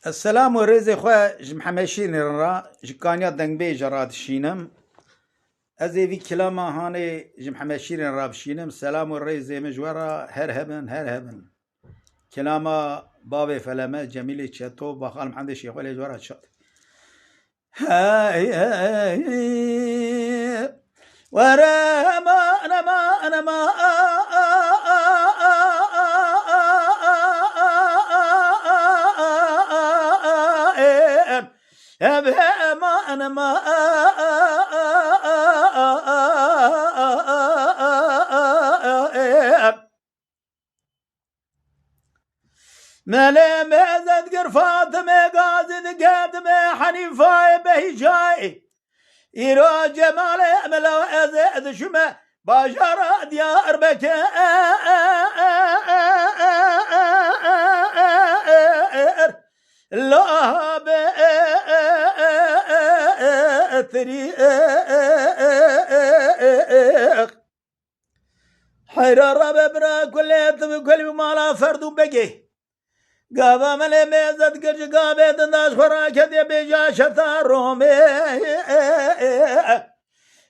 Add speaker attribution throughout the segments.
Speaker 1: السلام والرزق خواه جمحمشين را جكانيا دنگبي جراد شينم ازي في كلاما هاني جمحمشين را بشينم سلام والرزق مجورا هر هبن كلاما بابي فلما جميلي تشاتو بخال محمد الشيخ ولي جورا تشات هاي ورا ما انا ما أنا ما ملي مزد قرفات مقازد قدم حنيفاي بهجاي إيرو جمال ملو أزد شما باجر ديار بك الله بأثريق حير الرب برا كل مالا فردو بقي قابا ملي ميزت قرج قابي دنداش خراك دي بيجا شتا رومي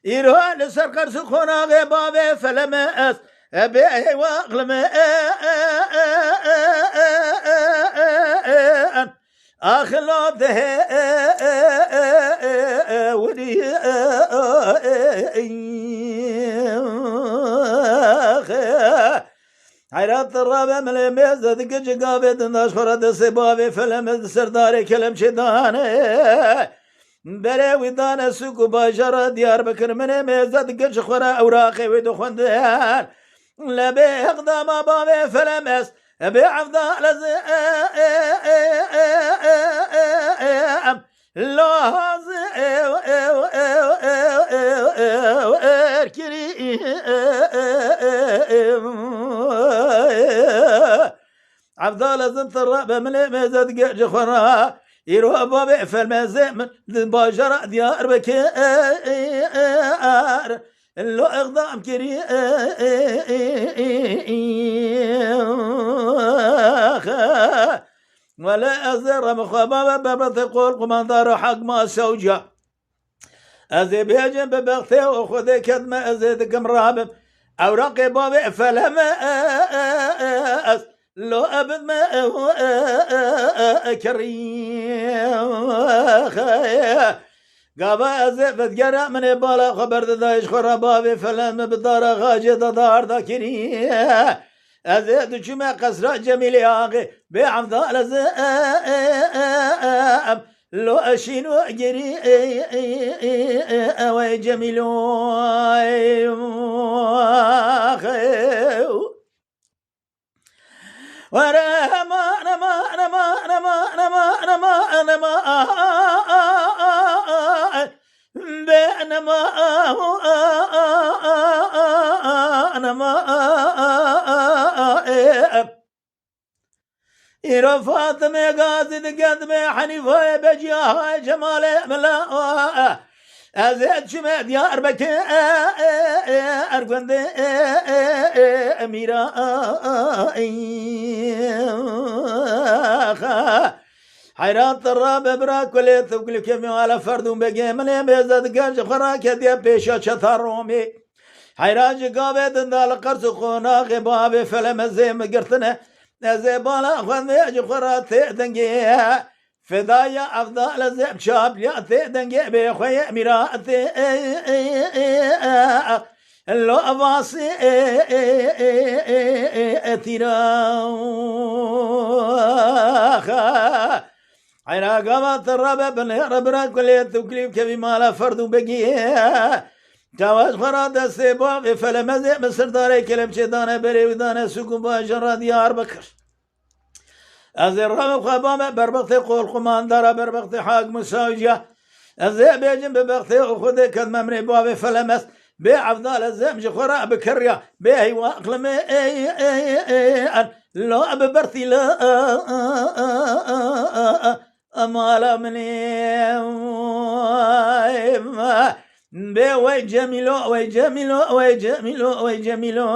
Speaker 1: إيرو لسر قرس خونا غيبابي فلمس أبي واقلم أخلاده ودي حيرات الرابع من الميزة دقج قابد الناس فرد سبابي فلم سرداري كلم شداني بلا ودان سوق باجرة ديار بكر من ميزة دقج خورا أوراقي ودخندان لبي اقدام بابي فلمس بعفضال الله عفضال زنت الرابع من ميزة جخرا يروى بابي فالمزي من باجرة ديار بكار اللو اقدام كري ولا أزر مخابا بابا تقول قماندار حق ما سوجا أزي بيجن ببغتي وخذي كدمة أزيد كم رابم أوراقي بابي فلما لو أبد ما كريم قابا أزي فتقرأ من بالا خبر دايش خرابابي فلما بدار غاجة دار ذاكري أزيد جمع قصر جميل آغي بعمضال أزام لو أشينو أجري أوي جميل ورا ما أنا ما أنا ما أنا ما أنا ما أنا ما أنا ما أنا ما أنا ما إيرو فاطمة قاصد قدمة حنيفة بجيها جمال ملا أزيد شمع ديار بك أرقند أميرا حيرات الرابع برا كل ثقل كم على فرد بقي من بيزد قرج خراك دي بيشا شثار رومي حيراج قابد دال قرص خونا غباب فلم زيم قرتنا زبالا خذ يجي خرات دنجي فدايا أفضل زب شاب يا دنجي بخوي ميرات اللو أباسي تيرا عينا قامت الربع بن ربنا كل تكليف كبي مالا فرد بقي جواز فراد السباب فلمزي مصر داري كلم شدانه بري ودانه سكون باجر ديار بكر ازي الرمق خبامه بربختي قول خمان دارا بربختي حاق مساوجة ازي بيجن ببختي وخذي كد ممري بابي فلمس بعفضال الزمج خراء بكريا بهي واقلم لو ببرثي لا امالا مني وي جميلو وي جميلو وي جميلو وي جميلو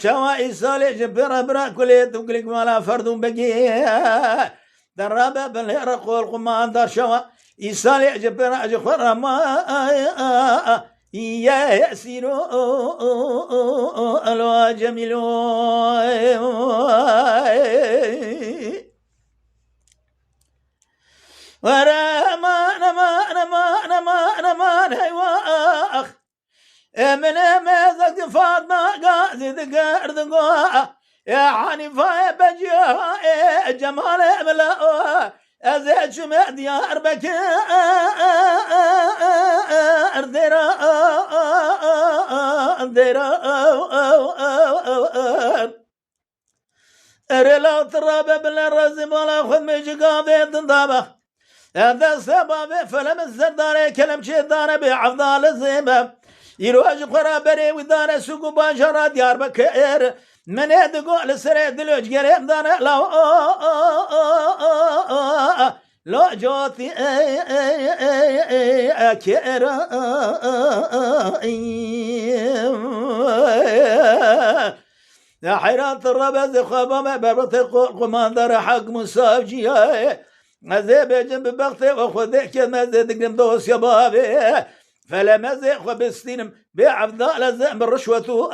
Speaker 1: شوا إسالي جبرا برا كليت وكلك مالا فردون بقي درابة بالهرق والقمان دار شوا يسالي جبنا جخرا ما يا يسيرو الوا جميلو ورمان مان هيواخ من مازك فاطمة قازد قردقوا يا حنيفة بجيها جمال ملا أزيد شمع ديار بكر ديرا رلا ترابة بالرزم ولا خذ ميجي قاضي تنضابخ هذا السبب فلم الزردار كلم شدار بعفضال الزباب يروج قرابري ودار سوق باشرة ديار بكر من يدقوا لسريد دلوج قريب دار لو جوتي أكير يا حيرات الربز خبام بربط قماندر حق مساجي مزيب جنب بغتي وخذك مزيد قدم دوس يا بابي فلا مزيق وبستينم بعفضال الزعم الرشوة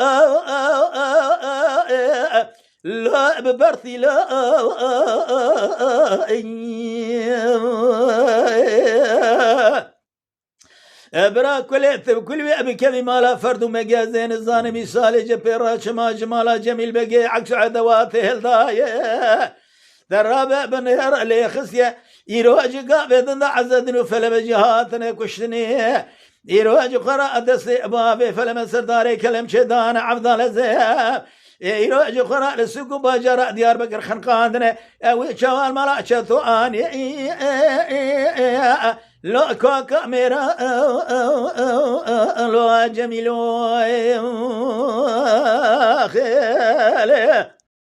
Speaker 1: لا ببرثي لا برا كل ويأبي كلمة لا فرد مجازين الزاني مثال جبيرا شما جمالا جميل بقي عكس عدواته الضايع درابة بنهر اللي خسية يروج قابض عزدن فلم جهاتنا كشتني يروج قراءة استئبابي فلم سرداري كلم شدان عفضل الزياب يروج قراءة السوق باجراء ديار بكر خنقاندنا اوي شوال ملاشة اني لو كوكا ميرا لو جميلو خيالي